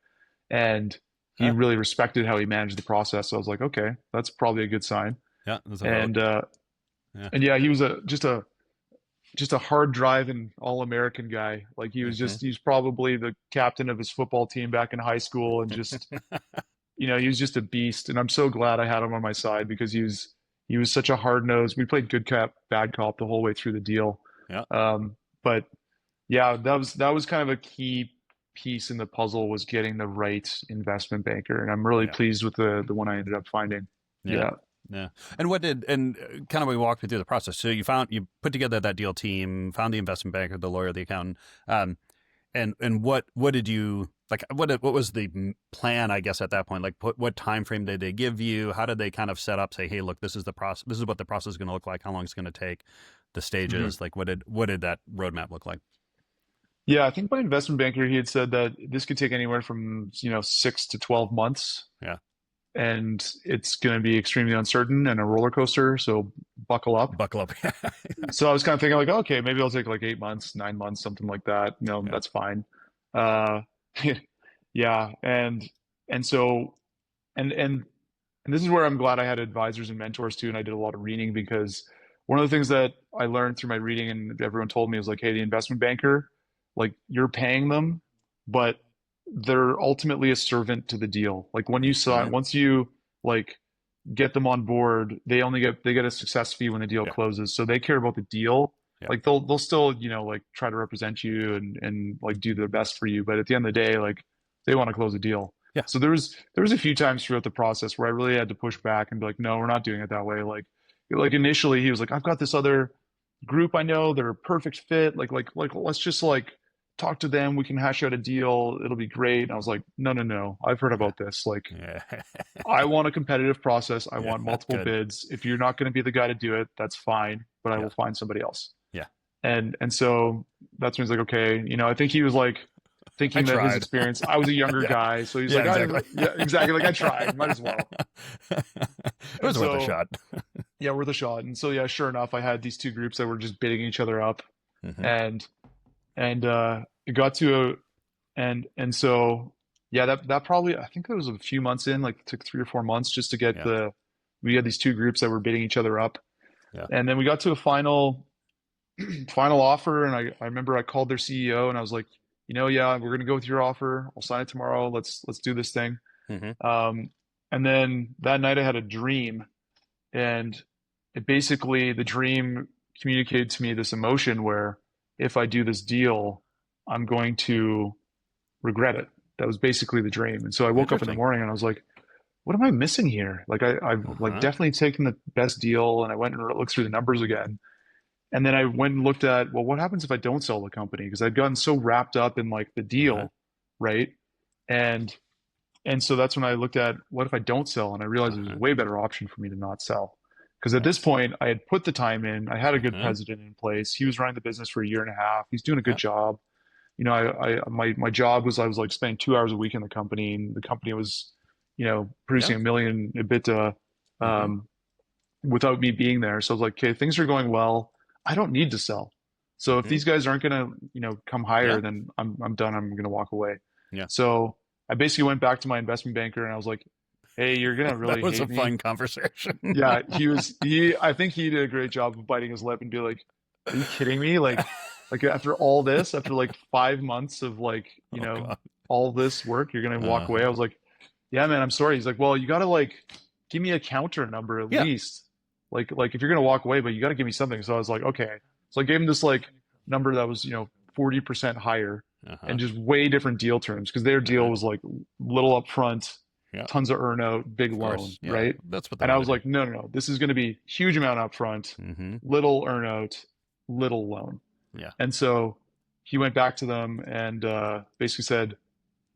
Speaker 2: and he
Speaker 1: Huh.
Speaker 2: really respected how he managed the process. So I was like, okay, that's probably a good sign.
Speaker 1: Yeah. That's a vote.
Speaker 2: And
Speaker 1: Yeah.
Speaker 2: And yeah, he was just a hard driving all American guy. Like he's probably the captain of his football team back in high school, and just he was just a beast. And I'm so glad I had him on my side because he was such a hard nose. We played good cop, bad cop the whole way through the deal.
Speaker 1: Yeah.
Speaker 2: But yeah, that was kind of a key piece in the puzzle, was getting the right investment banker, and I'm really
Speaker 1: Yeah.
Speaker 2: pleased with the one I ended up finding.
Speaker 1: Yeah.
Speaker 2: Yeah.
Speaker 1: Yeah. And kind of we walked me through the process. So you put together that deal team, found the investment banker, the lawyer, the accountant. And what did you like? What was the plan? I guess at that point, like what time frame did they give you? How did they kind of set up? Say, hey, look, this is the process. This is what the process is going to look like. How long it's going to take? The stages. Like what did that roadmap look like?
Speaker 2: Yeah, I think my investment banker, he had said that this could take anywhere from 6 to 12 months,
Speaker 1: Yeah.
Speaker 2: and it's going to be extremely uncertain and a roller coaster. So buckle up.
Speaker 1: Buckle up.
Speaker 2: So I was kind of thinking like, okay, maybe it'll take like 8 months, 9 months, something like that.
Speaker 1: Yeah.
Speaker 2: That's fine. Uh, yeah, and so and this is where I'm glad I had advisors and mentors too, and I did a lot of reading, because one of the things that I learned through my reading and everyone told me was like, hey, the investment banker, like you're paying them, but they're ultimately a servant to the deal. Like when you sign,
Speaker 1: Right.
Speaker 2: once you like get them on board, they get a success fee when the deal
Speaker 1: Yeah.
Speaker 2: closes. So they care about the deal.
Speaker 1: Yeah.
Speaker 2: Like they'll still, like try to represent you and like do their best for you. But at the end of the day, like they want to close a deal.
Speaker 1: Yeah.
Speaker 2: So there was a few times throughout the process where I really had to push back and be like, no, we're not doing it that way. Like initially he was like, I've got this other group I know, they're a perfect fit. Like let's just like talk to them. We can hash out a deal. It'll be great. And I was like, no, no, no. I've heard about this. Like
Speaker 1: Yeah.
Speaker 2: I want a competitive process. I
Speaker 1: Yeah.
Speaker 2: want multiple
Speaker 1: Good.
Speaker 2: bids. If you're not going to be the guy to do it, that's fine, but I
Speaker 1: Yeah.
Speaker 2: will find somebody else.
Speaker 1: Yeah.
Speaker 2: And so that's when he's like, okay, I think he was like
Speaker 1: I
Speaker 2: thinking that his
Speaker 1: tried.
Speaker 2: experience, I was a younger
Speaker 1: Yeah.
Speaker 2: guy. So he's
Speaker 1: Yeah.
Speaker 2: like,
Speaker 1: Exactly.
Speaker 2: yeah, exactly. Like I tried, might as well.
Speaker 1: It
Speaker 2: And
Speaker 1: was worth a
Speaker 2: so,
Speaker 1: shot.
Speaker 2: yeah, worth a shot. And so, yeah, sure enough, I had these two groups that were just bidding each other up,
Speaker 1: Hmm.
Speaker 2: and, it got to and so, yeah, that probably, I think it was a few months in, like it took 3 or 4 months just to get
Speaker 1: Yeah.
Speaker 2: we had these two groups that were bidding each other up.
Speaker 1: Yeah.
Speaker 2: And then we got to a final offer. And I remember I called their CEO and I was like, yeah, we're going to go with your offer. I'll sign it tomorrow. Let's do this thing.
Speaker 1: Hmm.
Speaker 2: And then that night I had a dream, and the dream communicated to me this emotion where if I do this deal, I'm going to regret it. That was basically the dream. And so I woke up in the
Speaker 1: Interesting.
Speaker 2: morning and I was like, what am I missing here? Like I've like
Speaker 1: Uh-huh.
Speaker 2: definitely taken the best deal, and I went and looked through the numbers again. And then I went and looked at, well, what happens if I don't sell the company? Because I'd gotten so wrapped up in like the
Speaker 1: Uh-huh.
Speaker 2: deal, right? And and so that's when I looked at, what if I don't sell? And I realized it was a
Speaker 1: Uh-huh.
Speaker 2: way better option for me to not sell. Because at
Speaker 1: Yeah.
Speaker 2: this point, I had put the time in. I had a good
Speaker 1: Uh-huh.
Speaker 2: president in place. He was running the business for a year and a half. He's doing a good
Speaker 1: Yeah.
Speaker 2: job. My job was, I was like spending 2 hours a week in the company, and the company was,
Speaker 1: Yeah.
Speaker 2: producing 1 million EBITDA,
Speaker 1: Hmm.
Speaker 2: um, without me being there. So I was like, okay, things are going well. I don't need to sell. So if
Speaker 1: Hmm.
Speaker 2: these guys aren't gonna, come higher,
Speaker 1: Yeah.
Speaker 2: then I'm done. I'm gonna walk away.
Speaker 1: Yeah.
Speaker 2: So I basically went back to my investment banker and I was like, hey, you're gonna
Speaker 1: That
Speaker 2: really
Speaker 1: was a
Speaker 2: hate me.
Speaker 1: fun conversation.
Speaker 2: Yeah, I think he did a great job of biting his lip and be like, are you kidding me? Like after all this, after like 5 months of like,
Speaker 1: Oh God.
Speaker 2: all this work, you're gonna walk away. I
Speaker 1: Uh-huh.
Speaker 2: was like, yeah, man, I'm sorry. He's like, well, you gotta like give me a counter number at
Speaker 1: Yeah.
Speaker 2: least. Like if you're gonna walk away, but you gotta give me something. So I was like, okay. So I gave him this like number that was, 40% higher,
Speaker 1: Uh-huh.
Speaker 2: and just way different deal terms, because their deal
Speaker 1: Uh-huh.
Speaker 2: was like little upfront,
Speaker 1: Yeah.
Speaker 2: tons of earnout, big
Speaker 1: Of
Speaker 2: loan,
Speaker 1: course. Yeah.
Speaker 2: right?
Speaker 1: That's what they
Speaker 2: And I
Speaker 1: want
Speaker 2: was
Speaker 1: to do.
Speaker 2: like, no, no, no, this is gonna be huge amount upfront,
Speaker 1: Hmm.
Speaker 2: little earnout, little loan.
Speaker 1: Yeah.
Speaker 2: And so he went back to them and basically said,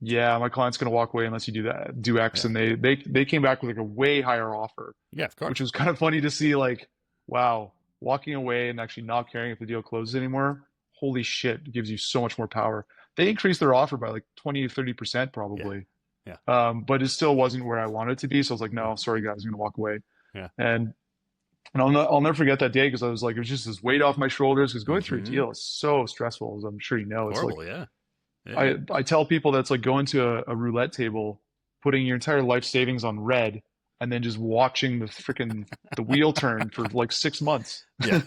Speaker 2: yeah, my client's going to walk away unless you do X.
Speaker 1: Yeah.
Speaker 2: And they came back with like a way higher offer,
Speaker 1: Yeah. Of
Speaker 2: which
Speaker 1: course.
Speaker 2: was kind of funny to see. Like, wow, walking away and actually not caring if the deal closes anymore. Holy shit, it gives you so much more power. They increased their offer by like 20 to 30%
Speaker 1: Yeah.
Speaker 2: probably.
Speaker 1: Yeah.
Speaker 2: But it still wasn't where I wanted it to be. So I was like,
Speaker 1: Yeah.
Speaker 2: no, sorry guys, I'm going to walk away.
Speaker 1: Yeah.
Speaker 2: And I'll never forget that day, because I was like, it was just this weight off my shoulders, because going through a
Speaker 1: Hmm.
Speaker 2: deal is so stressful, as I'm sure you know. It's like,
Speaker 1: Horrible. Yeah. Yeah.
Speaker 2: I tell people that's like going to a roulette table, putting your entire life savings on red, and then just watching the wheel turn for like 6 months.
Speaker 1: Yeah.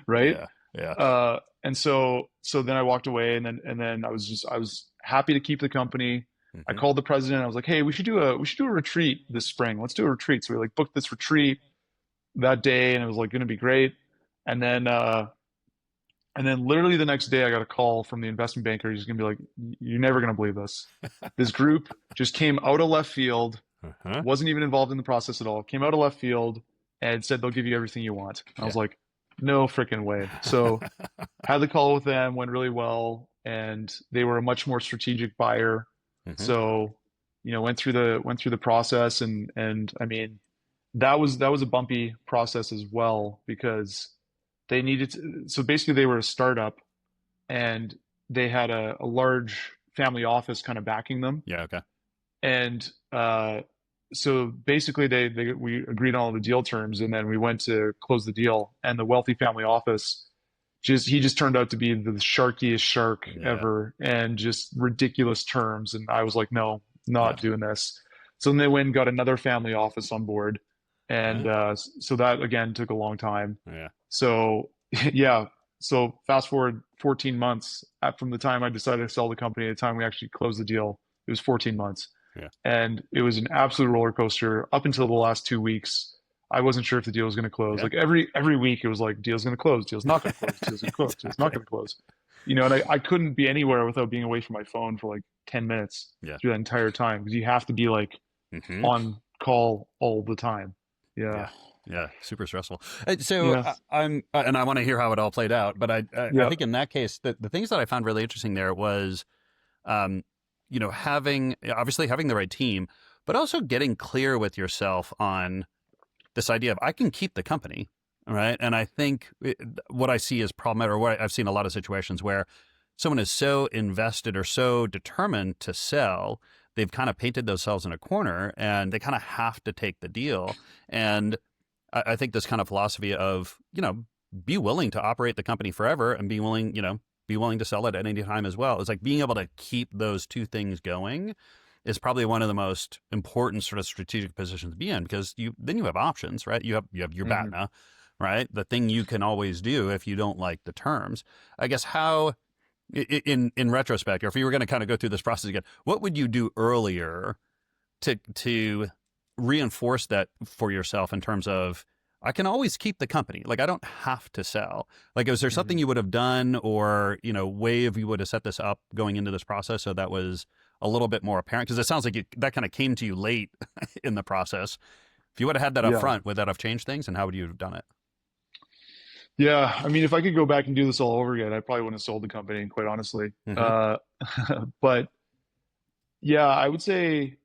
Speaker 2: Right.
Speaker 1: Yeah. Yeah.
Speaker 2: And so then I walked away, and then I was happy to keep the company. I
Speaker 1: Hmm.
Speaker 2: called the president. I was like, hey, we should do a retreat this spring. Let's do a retreat. So we like booked this retreat that day, and it was like going to be great. And then and then literally the next day, I got a call from the investment banker. He's going to be like, you're never going to believe this. This group just came out of left field,
Speaker 1: Uh-huh.
Speaker 2: wasn't even involved in the process at all, came out of left field and said they'll give you everything you want. And I
Speaker 1: Yeah.
Speaker 2: was like, no freaking way. So had the call with them, went really well, and they were a much more strategic buyer.
Speaker 1: Hmm.
Speaker 2: So, went through the process, and I mean, that was a bumpy process as well because they needed to, so basically they were a startup, and they had a large family office kind of backing them.
Speaker 1: Yeah. Okay.
Speaker 2: And so basically we agreed on all the deal terms, and then we went to close the deal, and the wealthy family office he just turned out to be the sharkiest shark
Speaker 1: Yeah.
Speaker 2: ever, and just ridiculous terms. And I was like, no,
Speaker 1: Yeah.
Speaker 2: not doing this. So then they went and got another family office on board. And
Speaker 1: Uh-huh.
Speaker 2: so that again took a long time.
Speaker 1: Yeah.
Speaker 2: So yeah. So fast forward 14 months from the time I decided to sell the company to the time we actually closed the deal, it was 14 months.
Speaker 1: Yeah.
Speaker 2: And it was an absolute roller coaster up until the last 2 weeks. I wasn't sure if the deal was going to close.
Speaker 1: Yeah.
Speaker 2: Like every week, it was like, deal's going to close, deal's not going to close, deal's going to close, deal's not
Speaker 1: Exactly.
Speaker 2: going to close. And I couldn't be anywhere without being away from my phone for like 10 minutes
Speaker 1: Yeah.
Speaker 2: through that entire time, because you have to be like
Speaker 1: Hmm.
Speaker 2: on call all the time. Yeah.
Speaker 1: Yeah. Yeah. Super stressful. So
Speaker 2: Yeah.
Speaker 1: I'm, and I want to hear how it all played out. But I
Speaker 2: Yeah.
Speaker 1: think in that case, the things that I found really interesting there was, um, obviously having the right team, but also getting clear with yourself on this idea of I can keep the company, right? And I think what I see is problematic, or what I've seen a lot of situations where someone is so invested or so determined to sell, they've kind of painted themselves in a corner and they kind of have to take the deal. And I think this kind of philosophy of, be willing to operate the company forever and be willing to sell it at any time as well. It's like being able to keep those two things going is probably one of the most important sort of strategic positions to be in, because then you have options, right? You have your
Speaker 2: Mhm.
Speaker 1: BATNA, right? The thing you can always do if you don't like the terms. I guess how, in retrospect, or if you were going to kind of go through this process again, what would you do earlier to reinforce that for yourself in terms of I can always keep the company. Like I don't have to sell. Like, is there something
Speaker 2: Mhm.
Speaker 1: you would have done, or way if you would have set this up going into this process so that was a little bit more apparent? Because it sounds like that kind of came to you late in the process. If you would have had that up
Speaker 2: Yeah.
Speaker 1: front, would that have changed things, and how would you have done it?
Speaker 2: Yeah. I mean, if I could go back and do this all over again, I probably wouldn't have sold the company, quite honestly.
Speaker 1: Hmm.
Speaker 2: But yeah, I would say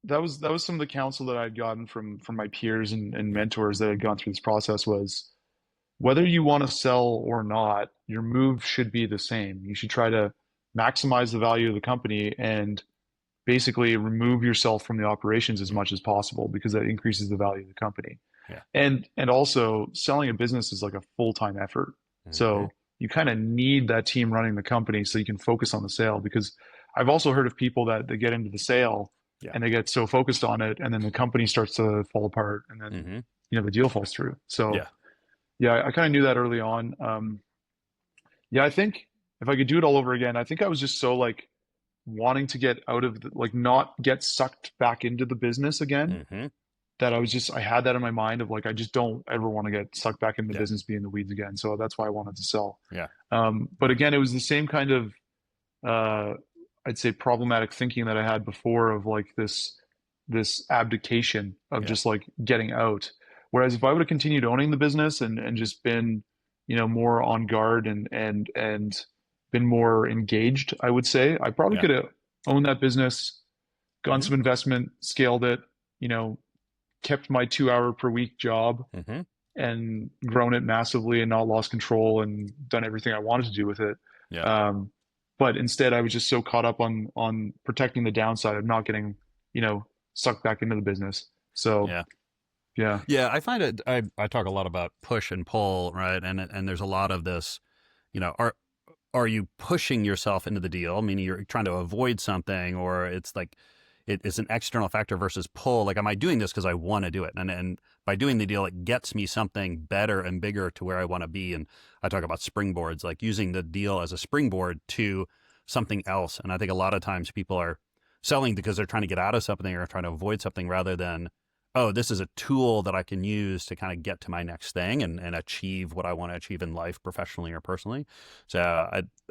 Speaker 2: that was some of the counsel that I'd gotten from my peers and mentors that had gone through this process was, whether you want to sell or not, your move should be the same. You should try to maximize the value of the company and basically remove yourself from the operations as much as possible, because that increases the value of the company.
Speaker 1: Yeah.
Speaker 2: And also, selling a business is like a full-time effort.
Speaker 1: Hmm.
Speaker 2: So you kind of need that team running the company so you can focus on the sale. Because I've also heard of people that they get into the sale
Speaker 1: Yeah.
Speaker 2: and they get so focused on it, and then the company starts to fall apart, and then
Speaker 1: Hmm.
Speaker 2: the deal falls through. So
Speaker 1: Yeah.
Speaker 2: yeah, I kind of knew that early on. Yeah, I think if I could do it all over again, I think I was just so like wanting to get out of like not get sucked back into the business again,
Speaker 1: Hmm.
Speaker 2: that I had that in my mind of like, I just don't ever want to get sucked back into the
Speaker 1: Yeah.
Speaker 2: business, be in the weeds again. So that's why I wanted to sell.
Speaker 1: Yeah.
Speaker 2: But again, it was the same kind of, uh, I'd say, problematic thinking that I had before, of like this abdication of
Speaker 1: Yeah.
Speaker 2: just like getting out. Whereas if I would have continued owning the business and just been, more on guard and been more engaged, I would say I probably
Speaker 1: Yeah.
Speaker 2: could have owned that business, gotten
Speaker 1: Hmm.
Speaker 2: some investment, scaled it, you know, kept my 2 hour per week job
Speaker 1: Hmm.
Speaker 2: and grown it massively and not lost control and done everything I wanted to do with it.
Speaker 1: Yeah.
Speaker 2: Um, but instead, I was just so caught up on protecting the downside of not getting, sucked back into the business. So
Speaker 1: Yeah.
Speaker 2: yeah.
Speaker 1: Yeah, I find it. I talk a lot about push and pull, right? And there's a lot of this. Are you pushing yourself into the deal, meaning you're trying to avoid something, or it's like it's an external factor versus pull. Like, am I doing this because I want to do it? And by doing the deal, it gets me something better and bigger to where I want to be. And I talk about springboards, like using the deal as a springboard to something else. And I think a lot of times people are selling because they're trying to get out of something or trying to avoid something rather than, oh, this is a tool that I can use to kind of get to my next thing and achieve what I want to achieve in life, professionally or personally. So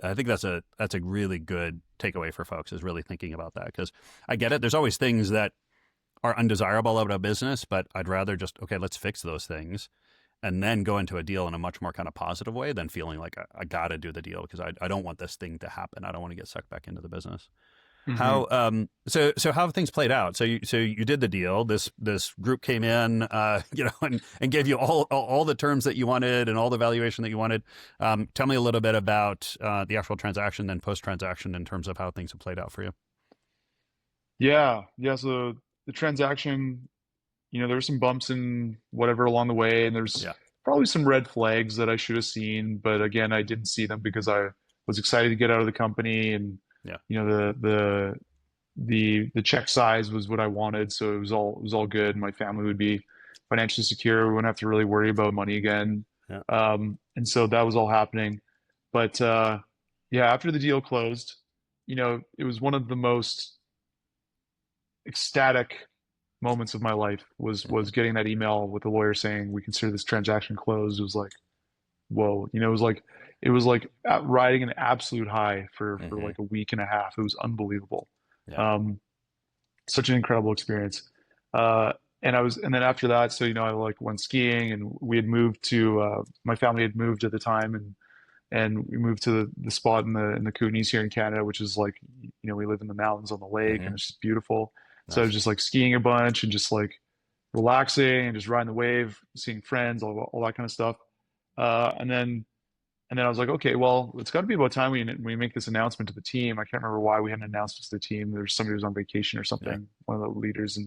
Speaker 1: I think that's a really good takeaway for folks, is really thinking about that, because I get it. There's always things that are undesirable about a business, but I'd rather just, okay, let's fix those things and then go into a deal in a much more kind of positive way than feeling like I got to do the deal because I don't want this thing to happen. I don't want to get sucked back into the business.
Speaker 2: Mm-hmm.
Speaker 1: How so how have things played out? So you did the deal. This group came in, and gave you all the terms that you wanted and all the valuation that you wanted. Tell me a little bit about the actual transaction and post transaction in terms of how things have played out for you.
Speaker 2: Yeah. So the transaction, there's some bumps and whatever along the way, and there's probably some red flags that I should have seen, but again, I didn't see them because I was excited to get out of the company, and the check size was what I wanted, so it was all good. My family would be financially secure. We wouldn't have to really worry about money again. And so that was all happening. But after the deal closed, it was one of the most ecstatic moments of my life was getting that email with the lawyer saying we consider this transaction closed. It was like, whoa, it was like riding an absolute high for like a week and a half. It was unbelievable. Such an incredible experience. And then after that, so, I like went skiing, and we had moved to, my family had moved at the time, and we moved to the spot in the Kootenays here in Canada, which is like, we live in the mountains on the lake, and it's just beautiful. Nice. So I was just like skiing a bunch and just like relaxing and just riding the wave, seeing friends, all that kind of stuff. And then I was like, okay, well, it's got to be about time we make this announcement to the team. I can't remember why we hadn't announced this to the team. There's somebody who was on vacation or something, one of the leaders,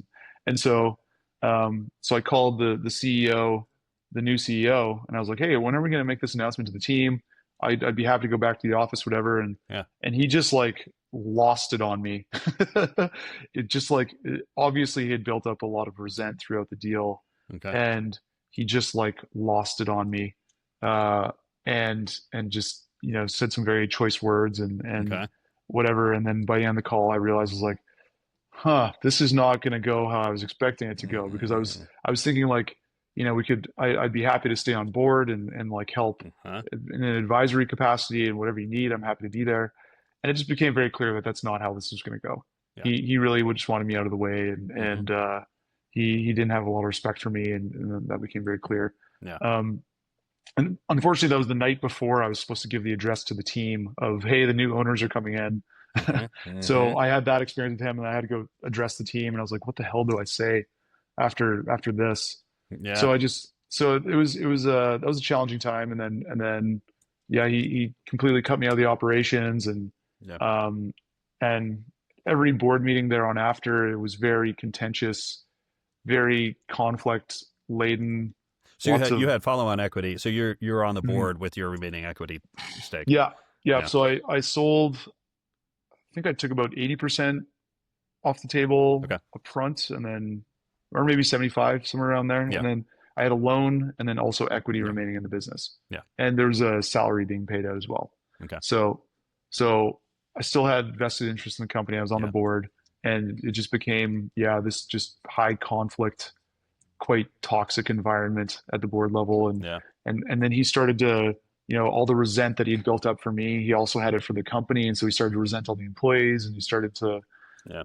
Speaker 2: and so I called the CEO, the new CEO, and I was like, hey, when are we going to make this announcement to the team? I'd be happy to go back to the office, whatever. And he just like lost it on me. It just like, obviously he had built up a lot of resent throughout the deal, and he just like lost it on me. And just, said some very choice words and whatever. And then by the end of the call, I realized, I was like, this is not going to go how I was expecting it to go, because I was thinking like, I'd be happy to stay on board and like help in an advisory capacity, and whatever you need, I'm happy to be there. And it just became very clear that that's not how this was going to go. He really would just wanted me out of the way, and he didn't have a lot of respect for me, and that became very clear. And unfortunately, that was the night before I was supposed to give the address to the team of, hey, the new owners are coming in. So I had that experience with him, and I had to go address the team, and I was like, what the hell do I say after this? So it was that was a challenging time. And then he completely cut me out of the operations, and every board meeting there on after, it was very contentious, very conflict laden.
Speaker 1: So you had follow-on equity. So you're on the board with your remaining equity stake.
Speaker 2: Yeah. So I sold, I think I took about 80% off the table up front, and then, or maybe 75, somewhere around there. And then I had a loan, and then also equity remaining in the business. And there was a salary being paid out as well. So I still had vested interest in the company. I was on the board, and it just became, this just high conflict, quite toxic environment at the board level. And then he started to, all the resent that he had built up for me, he also had it for the company. And so he started to resent all the employees, and he started to,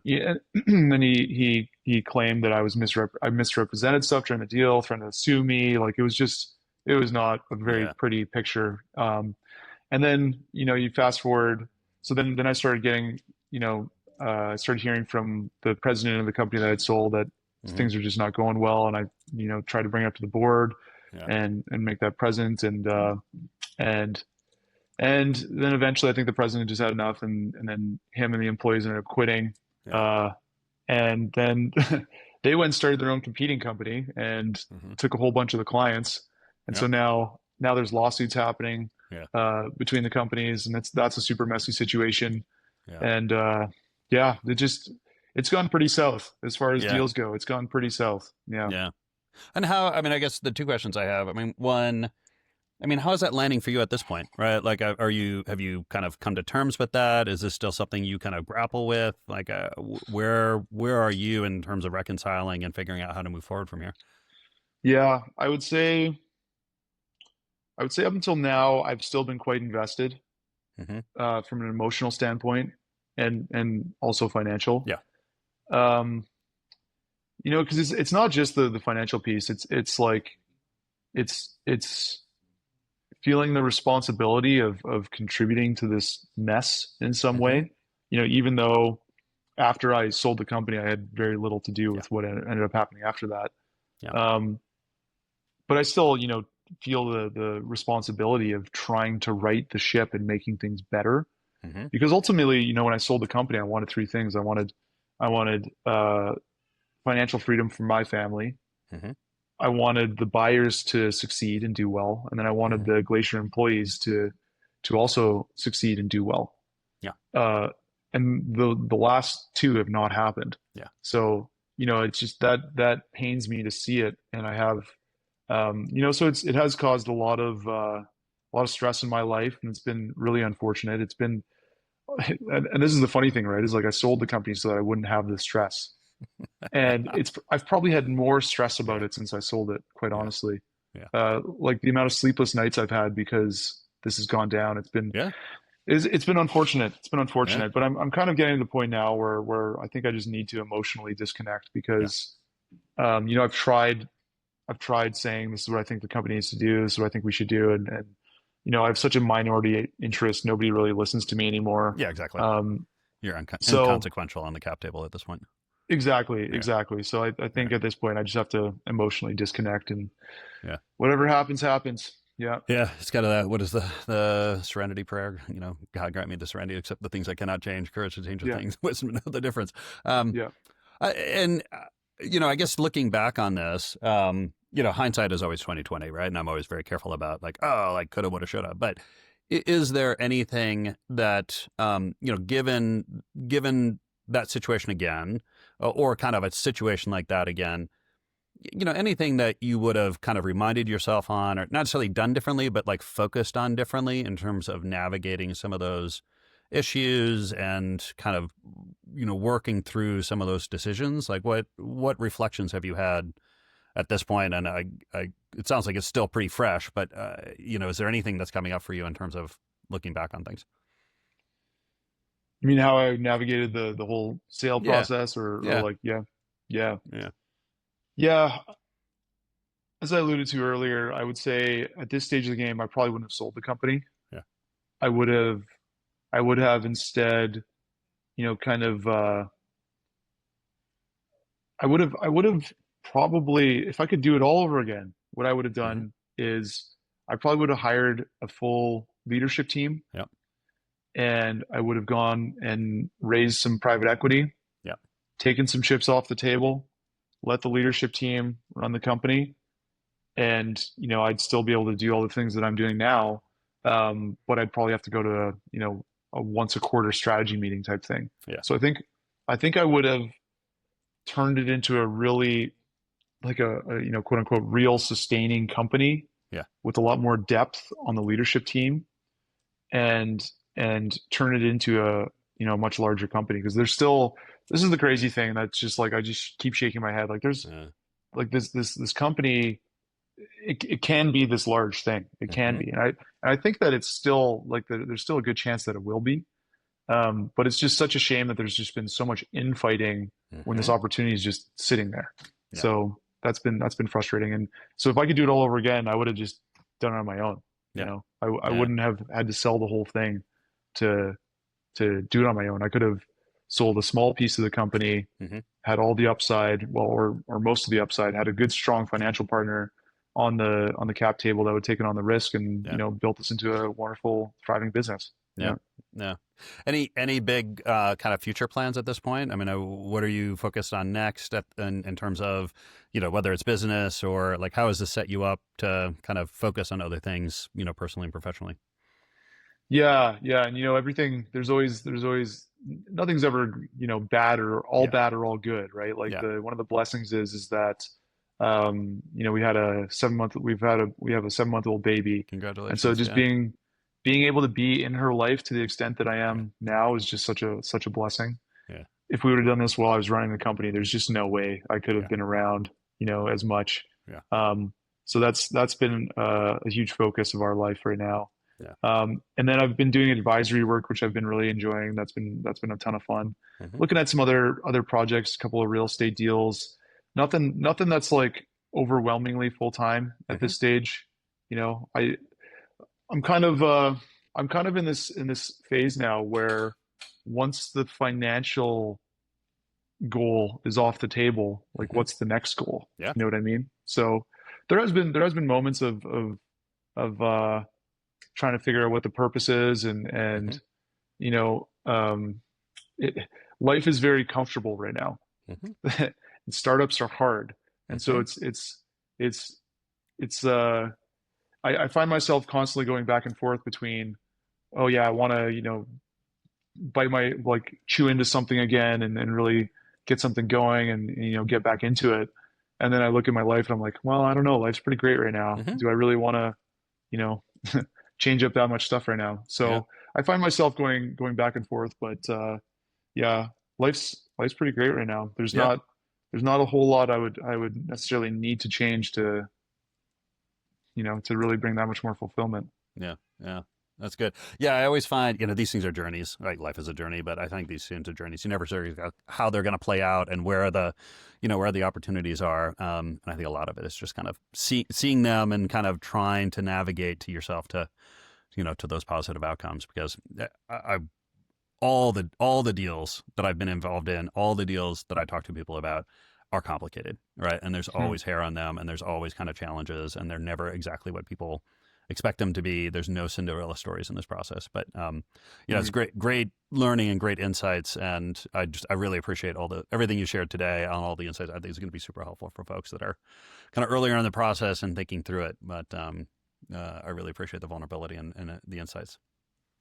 Speaker 2: and then he claimed that I misrepresented stuff during the deal, trying to sue me. Like, it was not a very pretty picture. And then, you fast forward. So then I started getting, I started hearing from the president of the company that I'd sold that things are just not going well. And I, tried to bring it up to the board and make that present. And then eventually I think the president just had enough, and then him and the employees ended up quitting. And then they went and started their own competing company and took a whole bunch of the clients. And so now there's lawsuits happening between the companies, and that's a super messy situation. And it just, it's gone pretty south as far as
Speaker 1: Yeah.
Speaker 2: deals go. It's gone pretty south. Yeah.
Speaker 1: Yeah. And how, I mean, I guess the two questions I have, I mean, one, I mean, how is that landing for you at this point, right? Like, have you kind of come to terms with that? Is this still something you kind of grapple with? Like, where are you in terms of reconciling and figuring out how to move forward from here?
Speaker 2: Yeah. I would say up until now, I've still been quite invested,
Speaker 1: Hmm.
Speaker 2: from an emotional standpoint and also financial.
Speaker 1: Yeah.
Speaker 2: Um, because it's not just the financial piece. It's like it's feeling the responsibility of contributing to this mess in some
Speaker 1: Hmm.
Speaker 2: way. Even though after I sold the company, I had very little to do
Speaker 1: Yeah.
Speaker 2: with what ended up happening after that.
Speaker 1: Yeah.
Speaker 2: Um, but I still, feel the responsibility of trying to right the ship and making things better.
Speaker 1: Hmm.
Speaker 2: Because ultimately, when I sold the company, I wanted three things. I wanted financial freedom for my family.
Speaker 1: Hmm.
Speaker 2: I wanted the buyers to succeed and do well, and then I wanted
Speaker 1: Hmm.
Speaker 2: the Glacier employees to also succeed and do well.
Speaker 1: Yeah.
Speaker 2: And the last two have not happened.
Speaker 1: Yeah.
Speaker 2: So, it's just that pains me to see it, and I have, so it has caused a lot of stress in my life, and it's been really unfortunate. It's been, and this is the funny thing, right? Is like I sold the company so that I wouldn't have the stress, and I've probably had more stress about
Speaker 1: Yeah.
Speaker 2: it since I sold it, quite
Speaker 1: Yeah.
Speaker 2: honestly.
Speaker 1: Yeah.
Speaker 2: Like the amount of sleepless nights I've had because this has gone down.
Speaker 1: Yeah.
Speaker 2: It's been unfortunate. It's been
Speaker 1: Yeah.
Speaker 2: unfortunate, but I'm kind of getting to the point now where I think I just need to emotionally disconnect
Speaker 1: Yeah.
Speaker 2: because, I've tried saying this is what I think the company needs to do. This is what I think we should do, and I have such a minority interest. Nobody really listens to me anymore.
Speaker 1: Yeah. Exactly.
Speaker 2: Um,
Speaker 1: You're
Speaker 2: so
Speaker 1: inconsequential on the cap table at this point.
Speaker 2: exactly,
Speaker 1: Yeah.
Speaker 2: exactly. So I
Speaker 1: Yeah.
Speaker 2: think at this point I just have to emotionally disconnect, and
Speaker 1: Yeah.
Speaker 2: whatever happens, happens. Yeah,
Speaker 1: Yeah, it's kind of that. What is the serenity prayer? God grant me the serenity, accept the things I cannot change, courage to change the
Speaker 2: yeah,
Speaker 1: things, wisdom to know the difference. Um,
Speaker 2: yeah,
Speaker 1: and I guess looking back on this, hindsight is always 2020, right? And I'm always very careful about like, oh, like coulda, woulda, shoulda. But is there anything that, given that situation again, or kind of a situation like that again? Anything that you would have kind of reminded yourself on, or not necessarily done differently, but like focused on differently in terms of navigating some of those issues and kind of, working through some of those decisions? Like what reflections have you had at this point? And it sounds like it's still pretty fresh, but, is there anything that's coming up for you in terms of looking back on things?
Speaker 2: You mean how I navigated the whole sale
Speaker 1: Yeah.
Speaker 2: process, or
Speaker 1: Yeah.
Speaker 2: like, yeah, yeah,
Speaker 1: Yeah.
Speaker 2: yeah. As I alluded to earlier, I would say at this stage of the game, I probably wouldn't have sold the company.
Speaker 1: Yeah.
Speaker 2: I would have, I would have instead, kind of, I would have probably, if I could do it all over again, what I would have
Speaker 1: Hmm.
Speaker 2: done is I probably would have hired a full leadership team,
Speaker 1: Yeah.
Speaker 2: and I would have gone and raised some private equity,
Speaker 1: Yeah.
Speaker 2: taken some chips off the table, let the leadership team run the company, and I'd still be able to do all the things that I'm doing now, but I'd probably have to go to a once a quarter strategy meeting type thing.
Speaker 1: Yeah.
Speaker 2: So I think I would have turned it into a really, like a quote unquote real sustaining company
Speaker 1: Yeah.
Speaker 2: with a lot more depth on the leadership team, and turn it into a much larger company, because there's still, this is the crazy thing that's just like I just keep shaking my head, like there's
Speaker 1: Yeah.
Speaker 2: like this company, it can be this large thing. It can
Speaker 1: Hmm.
Speaker 2: be, and I think that it's still like there's still a good chance that it will be. But it's just such a shame that there's just been so much infighting when this
Speaker 1: Hmm.
Speaker 2: opportunity is just sitting there.
Speaker 1: Yeah.
Speaker 2: So that's been frustrating. And so if I could do it all over again, I would have just done it on my own.
Speaker 1: Yeah.
Speaker 2: I
Speaker 1: Yeah.
Speaker 2: wouldn't have had to sell the whole thing to do it on my own. I could have sold a small piece of the company,
Speaker 1: Hmm.
Speaker 2: had all the upside, well, or most of the upside, had a good, strong financial partner on the cap table that would take it on the risk, and
Speaker 1: Yeah.
Speaker 2: built this into a wonderful, thriving business.
Speaker 1: Yeah.
Speaker 2: Yeah.
Speaker 1: Yeah. Any big kind of future plans at this point? I mean, what are you focused on next in terms of, whether it's business or like how has this set you up to kind of focus on other things, personally and professionally?
Speaker 2: Yeah, yeah, and everything. There's always nothing's ever bad or all
Speaker 1: Yeah.
Speaker 2: bad or all good, right? Like
Speaker 1: Yeah.
Speaker 2: the one of the blessings is that we had a 7 month we have a 7 month old baby, and so
Speaker 1: Congratulations.
Speaker 2: just
Speaker 1: Yeah.
Speaker 2: being able to be in her life to the extent that I
Speaker 1: Yeah.
Speaker 2: am now is just such a blessing.
Speaker 1: Yeah.
Speaker 2: If we would have done this while I was running the company, there's just no way I could have
Speaker 1: Yeah.
Speaker 2: been around, as much.
Speaker 1: Yeah.
Speaker 2: So that's been a huge focus of our life right now.
Speaker 1: Yeah.
Speaker 2: And then I've been doing advisory work, which I've been really enjoying. That's been a ton of fun.
Speaker 1: Hmm.
Speaker 2: Looking at some other projects, a couple of real estate deals. Nothing that's like overwhelmingly full time at
Speaker 1: Hmm.
Speaker 2: this stage. You know, I I'm kind of I'm kind of in this phase now where once the financial goal is off the table, like
Speaker 1: Hmm.
Speaker 2: what's the next goal?
Speaker 1: Yeah.
Speaker 2: You know what I mean? So there has been moments of trying to figure out what the purpose is,
Speaker 1: Hmm.
Speaker 2: and you know it, life is very comfortable right now.
Speaker 1: Hmm.
Speaker 2: And startups are hard, and so
Speaker 1: Hmm.
Speaker 2: it's it's I find myself constantly going back and forth between, oh yeah, I want to bite my like chew into something again, and really get something going, and get back into it. And then I look at my life and I'm like, well, I don't know, life's pretty great right now.
Speaker 1: Hmm.
Speaker 2: Do I really want to you know change up that much stuff right now?
Speaker 1: Yeah.
Speaker 2: So I find myself going back and forth, but yeah, life's pretty great right now.
Speaker 1: Yeah.
Speaker 2: There's not a whole lot I would necessarily need to change to really bring that much more fulfillment.
Speaker 1: Yeah. Yeah. That's good. Yeah, I always find, these things are journeys, right? Life is a journey, but I think these things are journeys. You never sure how they're going to play out and where where the opportunities are. And I think a lot of it is just kind of seeing them and kind of trying to navigate to yourself to those positive outcomes. Because all the deals that I've been involved in, all the deals that I talk to people about are complicated, right? And there's
Speaker 2: Hmm.
Speaker 1: always hair on them, and there's always kind of challenges, and they're never exactly what people expect them to be. There's no Cinderella stories in this process, but it's
Speaker 2: Hmm.
Speaker 1: great learning and great insights, and I really appreciate everything you shared today on all the insights. I think it's going to be super helpful for folks that are kind of earlier in the process and thinking through it. But I really appreciate the vulnerability and the insights.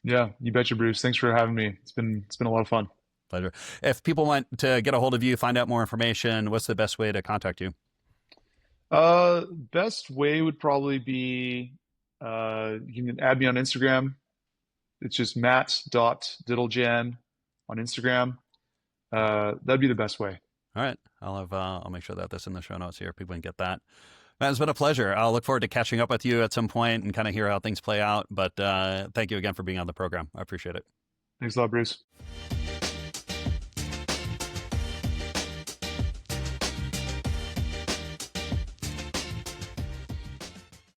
Speaker 2: Yeah, you betcha, Bruce. Thanks for having me. It's been a lot of fun.
Speaker 1: Pleasure. If people want to get a hold of you, find out more information, what's the best way to contact you?
Speaker 2: Best way would probably be you can add me on Instagram. It's just matt.diteljan on Instagram. That'd be the best way.
Speaker 1: All right. I'll make sure that that's in the show notes here. People can get that. Man, it's been a pleasure. I'll look forward to catching up with you at some point and kind of hear how things play out. But thank you again for being on the program. I appreciate it.
Speaker 2: Thanks a lot, Bruce.